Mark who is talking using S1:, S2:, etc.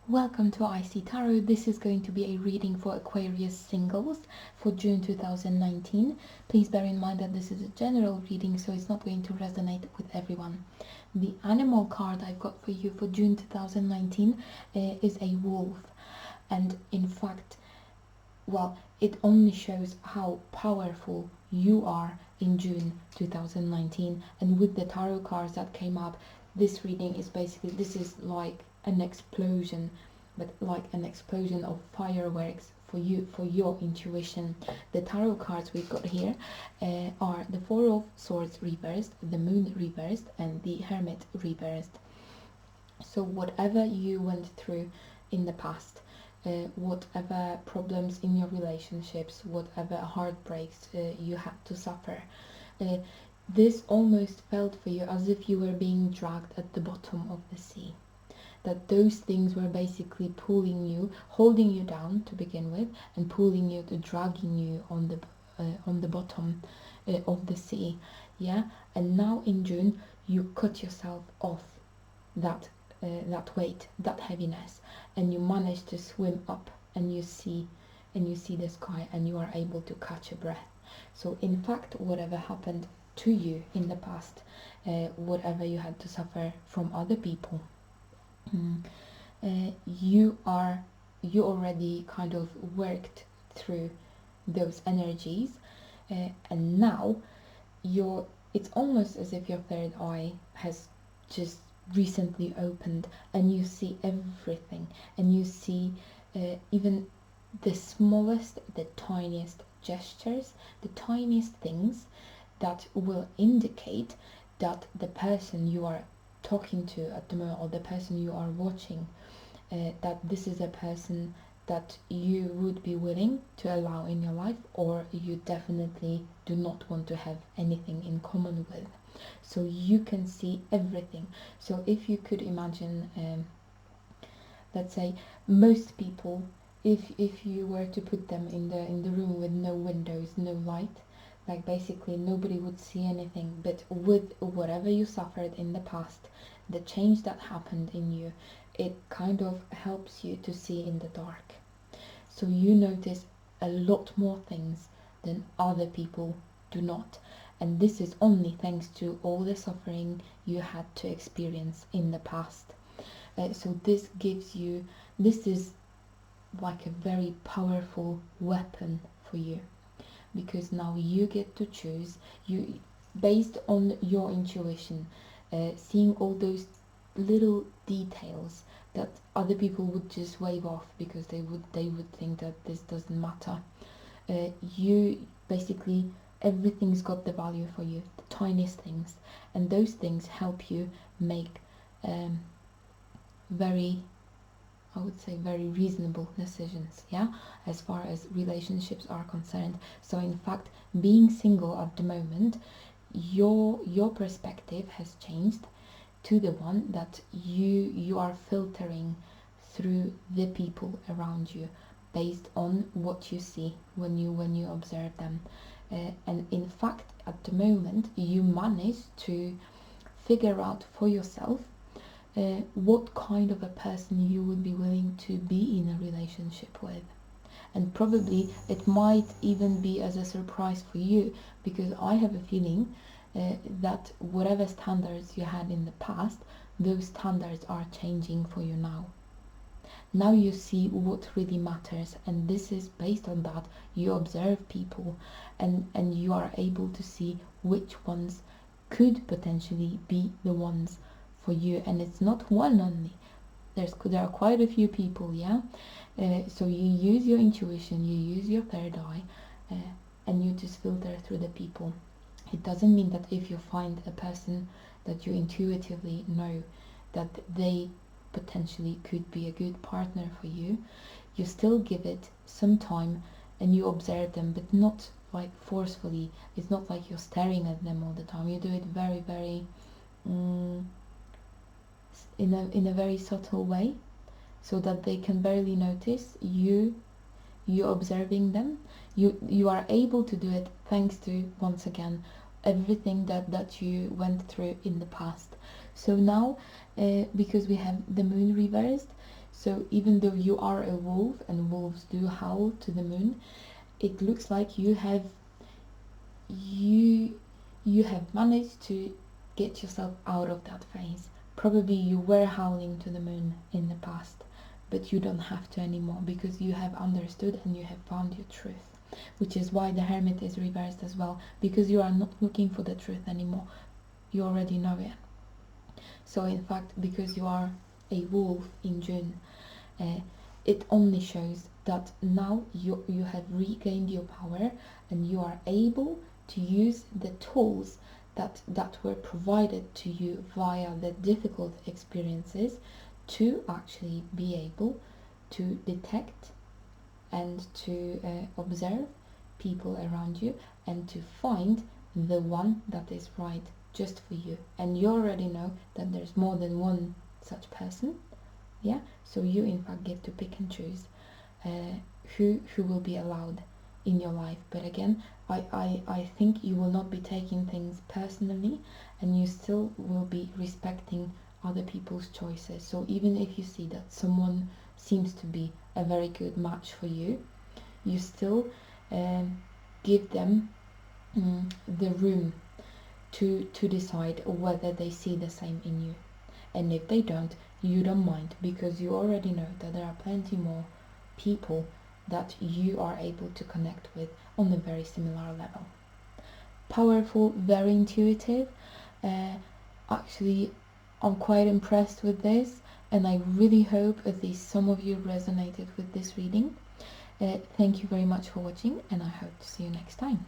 S1: Welcome to IC Tarot. This is going to be a reading for Aquarius singles for June 2019. Please bear in mind that this is a general reading, so it's not going to resonate with everyone. The animal card I've got for you for June 2019 is a wolf. And in fact, well, it only shows how powerful you are in June 2019. And with the tarot cards that came up, this reading is basically, this is like an explosion, but like an explosion of fireworks for you, for your intuition. The tarot cards we've got here are the Four of Swords reversed, the Moon reversed, and the Hermit reversed. So whatever you went through in the past, whatever problems in your relationships, whatever heartbreaks you had to suffer, this almost felt for you as if you were being dragged at the bottom of the sea. That those things were basically pulling you, holding you down to begin with, and pulling you, to dragging you on the bottom of the sea. Yeah, and now in June you cut yourself off that weight, that heaviness, and you manage to swim up, and you see the sky, and you are able to catch a breath. So in fact, whatever happened to you in the past, whatever you had to suffer from other people, you already kind of worked through those energies, and now it's almost as if your third eye has just recently opened, and you see everything, and you see even the smallest, the tiniest gestures, the tiniest things that will indicate that the person you are talking to at the moment, or the person you are watching, that this is a person that you would be willing to allow in your life, or you definitely do not want to have anything in common with. So you can see everything. So if you could imagine, let's say most people, if you were to put them in the room with no windows, no light, like basically nobody would see anything. But with whatever you suffered in the past, the change that happened in you, it kind of helps you to see in the dark. So you notice a lot more things than other people do not. And this is only thanks to all the suffering you had to experience in the past. So this is like a very powerful weapon for you, because now you get to choose, you, based on your intuition, seeing all those little details that other people would just wave off because they would think that this doesn't matter. You basically, everything's got the value for you, the tiniest things, and those things help you make very, I would say, very reasonable decisions, yeah, as far as relationships are concerned. So in fact, being single at the moment, your perspective has changed to the one that you are filtering through the people around you based on what you see when you observe them. And in fact, at the moment, you manage to figure out for yourself what kind of a person you would be willing to be in a relationship with. And probably it might even be as a surprise for you, because I have a feeling that whatever standards you had in the past, those standards are changing for you now. Now you see what really matters, and this is based on that you observe people, and you are able to see which ones could potentially be the ones for you. And it's not one only, there are quite a few people, yeah. So you use your intuition, you use your third eye, and you just filter through the people. It doesn't mean that if you find a person that you intuitively know that they potentially could be a good partner for you, you still give it some time and you observe them, but not like forcefully. It's not like you're staring at them all the time. You do it very, very in a very subtle way, so that they can barely notice you observing them. You are able to do it thanks to, once again, everything that you went through in the past. So now, because we have the moon reversed, So even though you are a wolf and wolves do howl to the moon, it looks like you have managed to get yourself out of that phase. Probably you were howling to the moon in the past, but you don't have to anymore because you have understood and you have found your truth, which is why the Hermit is reversed as well, because you are not looking for the truth anymore. You already know it. So in fact, because you are a wolf in June, it only shows that now you have regained your power and you are able to use the tools that were provided to you via the difficult experiences to actually be able to detect and to observe people around you and to find the one that is right just for you. And you already know that there's more than one such person, yeah, so you in fact get to pick and choose who will be allowed in your life. But again, I think you will not be taking things personally and you still will be respecting other people's choices. So even if you see that someone seems to be a very good match for you, you still give them the room to decide whether they see the same in you. And if they don't, you don't mind, because you already know that there are plenty more people that you are able to connect with on a very similar level. Powerful, very intuitive. Actually, I'm quite impressed with this, and I really hope at least some of you resonated with this reading. Thank you very much for watching, and I hope to see you next time.